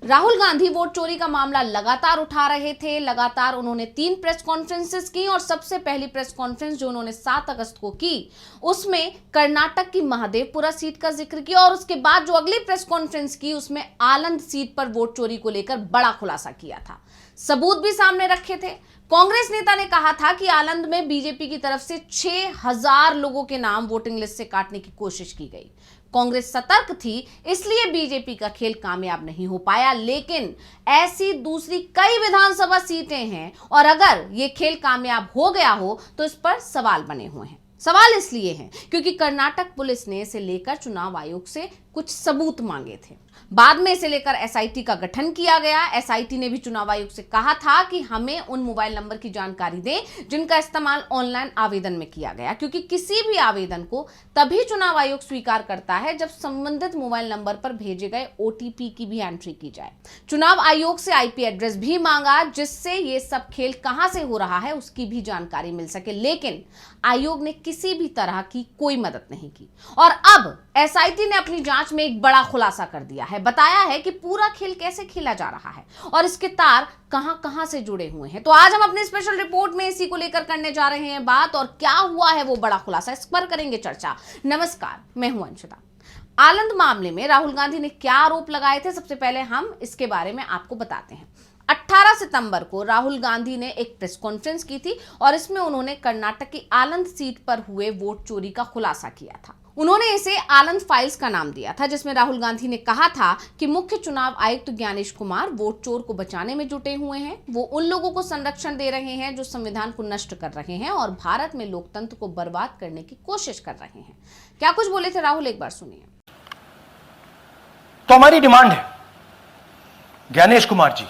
Rahul Gandhi vote चोरी का मामला लगातार उठा रहे थे। लगातार उन्होंने 3 प्रेस कॉन्फ्रेंसेस की और सबसे पहली प्रेस कॉन्फ्रेंस जो उन्होंने 7 अगस्त को की उसमें कर्नाटक की महादेवपुरा सीट का जिक्र किया और उसके बाद जो अगली प्रेस कॉन्फ्रेंस की उसमें आलंद सीट पर वोट चोरी को लेकर बड़ा खुलासा किया था। सबूत भी सामने रखे थे। कांग्रेस नेता ने कहा था कि आलंद में बीजेपी की तरफ से 6000 लोगों के नाम वोटिंग लिस्ट से काटने की कोशिश की गई। कांग्रेस सतर्क थी, इसलिए बीजेपी का खेल कामयाब नहीं हो पाया। लेकिन ऐसी दूसरी कई विधानसभा सीटें हैं और अगर ये खेल कामयाब हो गया हो तो इस पर सवाल बने हुए हैं। सवाल इसलिए हैं क्योंकि कर्नाटक पुलिस ने इसे लेकर चुनाव आयोग से कुछ सबूत मांगे थे। बाद में इसे लेकर एसआईटी का गठन किया गया। एसआईटी ने भी चुनाव आयोग से कहा था कि हमें उन मोबाइल नंबर की जानकारी दें जिनका इस्तेमाल ऑनलाइन आवेदन में किया गया, क्योंकि किसी भी आवेदन को तभी चुनाव आयोग स्वीकार करता है जब संबंधित मोबाइल नंबर पर भेजे गए ओटीपी की भी एंट्री की जाए। चुनाव आयोग से आईपी एड्रेस भी मांगा जिससे ये सब खेल कहां से हो रहा है उसकी भी जानकारी मिल सके, लेकिन आयोग ने किसी भी तरह की कोई मदद नहीं की। और अब एसआईटी ने अपनी जांच में एक बड़ा खुलासा कर दिया है। बताया है कि पूरा खेल कैसे खेला जा रहा है और इसके तार कहां कहां से जुड़े हुए हैं। तो आज हम अपनी स्पेशल रिपोर्ट में इसी को लेकर करने जा रहे हैं बात, और क्या हुआ है वो बड़ा खुलासा, इस पर करेंगे चर्चा। नमस्कार, मैं हूं अंशिता। आलंद मामले में राहुल गांधी ने क्या आरोप लगाए थे, सबसे पहले हम इसके बारे में आपको बताते हैं। 18 सितंबर को राहुल गांधी ने एक प्रेस कॉन्फ्रेंस की थी और इसमें उन्होंने कर्नाटक की आलंद सीट पर हुए वोट चोरी का खुलासा किया था। उन्होंने इसे आलंद फाइल्स का नाम दिया था, जिसमें राहुल गांधी ने कहा था कि मुख्य चुनाव आयुक्त ज्ञानेश कुमार वोट चोर को बचाने में जुटे हुए हैं। वो उन लोगों को संरक्षण दे रहे हैं जो संविधान को नष्ट कर रहे हैं और भारत में लोकतंत्र को बर्बाद करने की कोशिश कर रहे हैं। क्या कुछ बोले थे राहुल, एक बार सुनिए। तो हमारी डिमांड है, ज्ञानेश कुमार जी,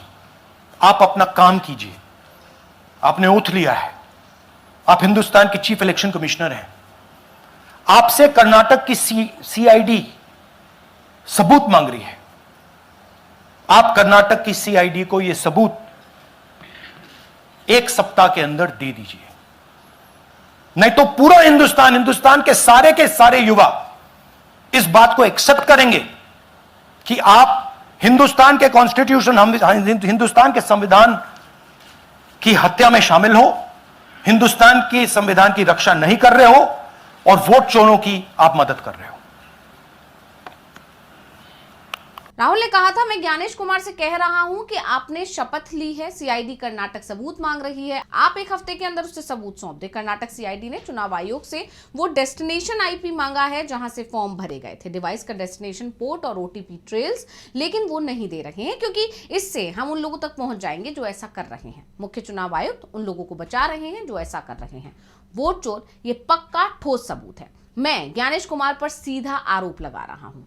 आप अपना काम कीजिए। आपने ओथ लिया है, आप हिंदुस्तान के चीफ इलेक्शन कमिश्नर हैं। आपसे कर्नाटक की सीआईडी सबूत मांग रही है। आप कर्नाटक की सीआईडी को यह सबूत 1 सप्ताह के अंदर दे दीजिए, नहीं तो पूरा हिंदुस्तान के सारे युवा इस बात को एक्सेप्ट करेंगे कि आप हिंदुस्तान के कॉन्स्टिट्यूशन, हिंदुस्तान के संविधान की हत्या में शामिल हो, हिंदुस्तान की संविधान की रक्षा नहीं कर रहे हो और वोट चोरों की आप मदद कर रहे हो। राहुल ने कहा था, मैं ज्ञानेश कुमार से कह रहा हूं कि आपने शपथ ली है, सीआईडी कर्नाटक सबूत मांग रही है, आप 1 हफ्ते के अंदर उससे सबूत सौंप दे। कर्नाटक सीआईडी ने चुनाव आयोग से वो डेस्टिनेशन आईपी मांगा है जहां से फॉर्म भरे गए थे, डिवाइस का डेस्टिनेशन पोर्ट और ओटीपी ट्रेल्स, लेकिन वो नहीं दे रहे हैं क्योंकि इससे हम उन लोगों तक पहुंच जाएंगे जो ऐसा कर रहे हैं। मुख्य चुनाव आयुक्त उन लोगों को बचा रहे हैं जो ऐसा कर रहे हैं। वोट चोर ये पक्का ठोस सबूत है। मैं ज्ञानेश कुमार पर सीधा आरोप लगा रहा हूं।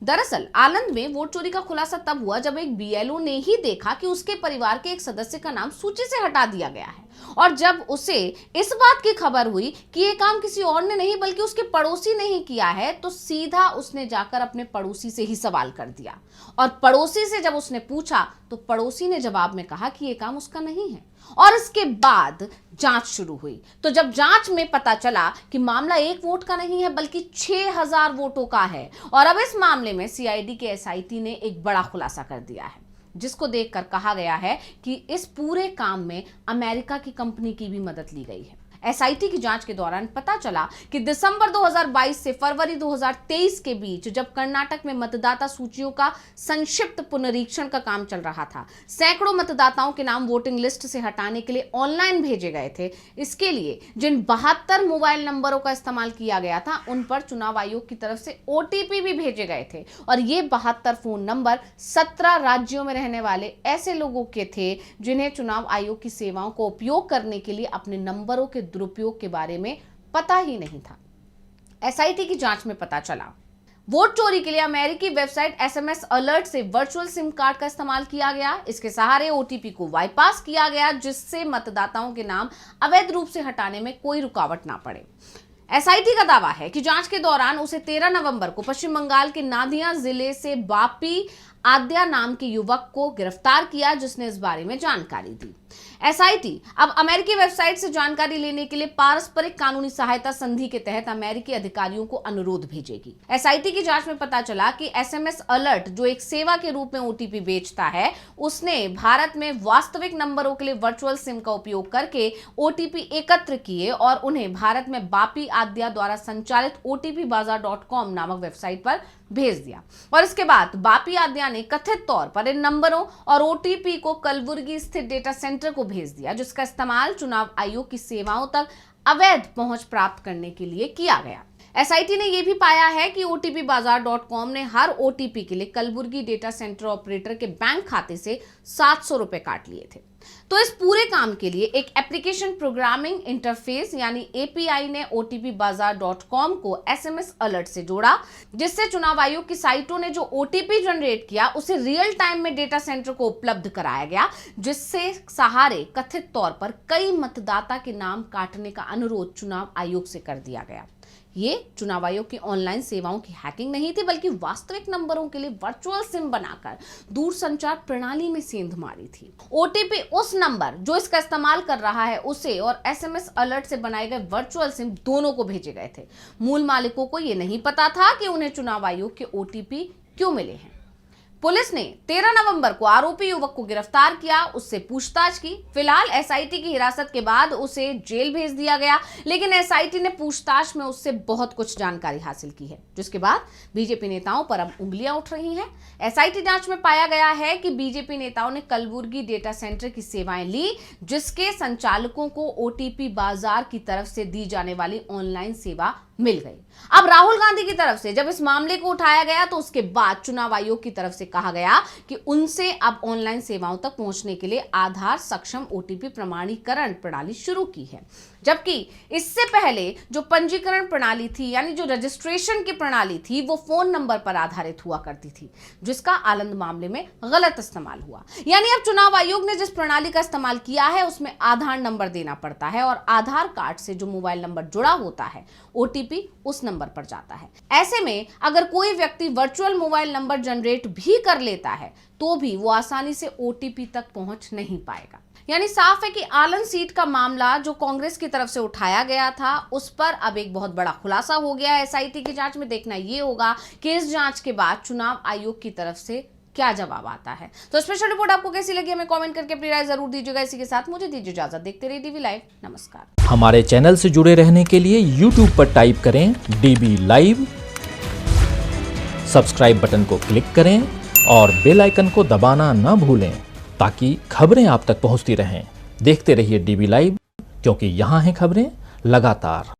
दरअसल आलंद में वोट चोरी का खुलासा तब हुआ जब एक बीएलओ ने ही देखा कि उसके परिवार के एक सदस्य का नाम सूची से हटा दिया गया है, और जब उसे इस बात की खबर हुई कि यह काम किसी और ने नहीं बल्कि उसके पड़ोसी ने ही किया है, तो सीधा उसने जाकर अपने पड़ोसी से ही सवाल कर दिया। और पड़ोसी से जब उसने पूछा तो पड़ोसी ने जवाब में कहा कि यह काम उसका नहीं है। और इसके बाद जांच शुरू हुई। तो जब जांच में पता चला कि मामला 1 वोट का नहीं है बल्कि 6000 वोटों का है, और अब इस मामले में सीआईडी के एसआईटी ने एक बड़ा खुलासा कर दिया है, जिसको देखकर कहा गया है कि इस पूरे काम में अमेरिका की कंपनी की भी मदद ली गई है। एसआईटी की जांच के दौरान पता चला कि दिसंबर 2022 से फरवरी 2023 के बीच जब कर्नाटक में मतदाता सूचियों का संक्षिप्त पुनरीक्षण का काम चल रहा था, सैकड़ों मतदाताओं के नाम वोटिंग लिस्ट से हटाने के लिए ऑनलाइन भेजे गए थे। इसके लिए जिन 72 मोबाइल नंबरों का इस्तेमाल किया गया था उन पर चुनाव आयोग की तरफ से ओटीपी भी भेजे गए थे, और ये 72 फोन नंबर 17 राज्यों में रहने वाले ऐसे लोगों के थे जिन्हें चुनाव आयोग की सेवाओं को उपयोग करने के लिए अपने नंबरों के दुरुपयोग के बारे में पता ही नहीं था। एसआईटी की जांच में पता चला वोट चोरी के लिए अमेरिकी वेबसाइट एसएमएस अलर्ट से वर्चुअल सिम कार्ड का इस्तेमाल किया गया। इसके सहारे ओटीपी को बाईपास किया गया, जिससे मतदाताओं के नाम अवैध रूप से हटाने में कोई रुकावट ना पड़े। एसआईटी का दावा है कि जांच के दौरान उसे 13 नवंबर को पश्चिम बंगाल के नादिया जिले से वापी आद्या नाम के युवक को गिरफ्तार किया, जिसने इस बारे में जानकारी दी। एसआईटी अब अमेरिकी वेबसाइट से जानकारी लेने के लिए पारस्परिक कानूनी सहायता संधि के तहत अमेरिकी अधिकारियों को अनुरोध भेजेगी। एसआईटी की जांच में पता चला कि एसएमएस अलर्ट, जो एक सेवा के रूप में ओटीपी बेचता है, उसने भारत में वास्तविक नंबरों के लिए वर्चुअल सिम का उपयोग करके ओटीपी एकत्र किए और उन्हें भारत में बापी आद्या द्वारा संचालित otpbazaar.com नामक वेबसाइट पर भेज दिया। और इसके बाद बापी आद्या ने कथित तौर पर इन नंबरों और ओटीपी को कलबुर्गी स्थित डेटा सेंटर को भेज दिया, जिसका इस्तेमाल चुनाव आयोग की सेवाओं तक अवैध पहुंच प्राप्त करने के लिए किया गया। एसआईटी ने यह भी पाया है कि otpbazaar.com ने हर ओटीपी के लिए कलबुर्गी डेटा सेंटर ऑपरेटर के बैंक खाते से 700 रुपए काट लिए थे। तो इस पूरे काम के लिए एक एप्लीकेशन प्रोग्रामिंग इंटरफेस यानी एपीआई ने otpbazaar.com को एसएमएस अलर्ट से जोड़ा, जिससे चुनाव आयोग की साइटों ने जो ओटीपी जनरेट किया उसे रियल टाइम में डेटा सेंटर को उपलब्ध कराया गया, जिससे सहारे कथित तौर पर कई मतदाता के नाम काटने का अनुरोध चुनाव आयोग से कर दिया गया। ये चुनाव आयोग की ऑनलाइन सेवाओं की हैकिंग नहीं थी, बल्कि वास्तविक नंबरों के लिए वर्चुअल सिम बनाकर दूरसंचार प्रणाली में सेंध मारी थी। ओटीपी उस नंबर जो इसका इस्तेमाल कर रहा है उसे और एसएमएस अलर्ट से बनाए गए वर्चुअल सिम दोनों को भेजे गए थे। मूल मालिकों को यह नहीं पता था कि उन्हें चुनाव आयोग के ओटीपी क्यों मिले हैं। पुलिस ने 13 नवंबर को आरोपी युवक को गिरफ्तार किया, उससे पूछताछ की। फिलहाल एसआईटी की हिरासत के बाद उसे जेल भेज दिया गया, लेकिन एसआईटी ने पूछताछ में उससे बहुत कुछ जानकारी हासिल की है, जिसके बाद बीजेपी नेताओं पर अब उंगलियां उठ रही हैं। एसआईटी जांच में पाया गया है कि बीजेपी नेताओं ने कलबुर्गी डेटा सेंटर की सेवाएं ली, जिसके संचालकों को ओटीपी बाजार की तरफ से दी जाने वाली ऑनलाइन सेवा मिल गई। अब राहुल गांधी की तरफ से जब इस मामले को उठाया गया तो उसके बाद चुनाव आयोग की तरफ से कहा गया कि उनसे अब ऑनलाइन सेवाओं तक पहुंचने के लिए आधार सक्षम ओटीपी प्रमाणीकरण प्रणाली शुरू की है, जबकि इससे पहले जो पंजीकरण प्रणाली थी यानी जो रजिस्ट्रेशन की प्रणाली थी वो फोन नंबर पर आधारित हुआ करती थी, जिसका आनंद मामले में गलत इस्तेमाल हुआ। यानी अब चुनाव आयोग ने जिस प्रणाली का इस्तेमाल किया है उसमें आधार नंबर देना पड़ता है और आधार कार्ड से जो मोबाइल नंबर जुड़ा होता है ओटीपी उस नंबर पर जाता है। ऐसे में अगर कोई व्यक्ति वर्चुअल मोबाइल नंबर जनरेट भी कर लेता है तो भी वो आसानी से ओटीपी तक पहुंच नहीं पाएगा। यानी साफ है कि आलन सीट का मामला जो कांग्रेस की तरफ से उठाया गया था उस पर अब एक बहुत बड़ा खुलासा हो गया है। एसआईटी की जांच में देखना ये होगा कि इस जांच के बाद चुनाव आयोग की तरफ से क्या जवाब आता है। तो स्पेशल रिपोर्ट आपको कैसी लगी हमें कमेंट करके अपनी राय जरूर दीजिएगा। इसी के साथ मुझे दीजिए इजाजत। देखते रहिए डीबी लाइव। नमस्कार। हमारे चैनल से जुड़े रहने के लिए YouTube पर टाइप करें डीबी लाइव, सब्सक्राइब बटन को क्लिक करें और बेल आइकन को दबाना न भूलें ताकि खबरें आप तक पहुंचती रहें। देखते रहिए डीबी लाइव, क्योंकि यहाँ हैं खबरें लगातार।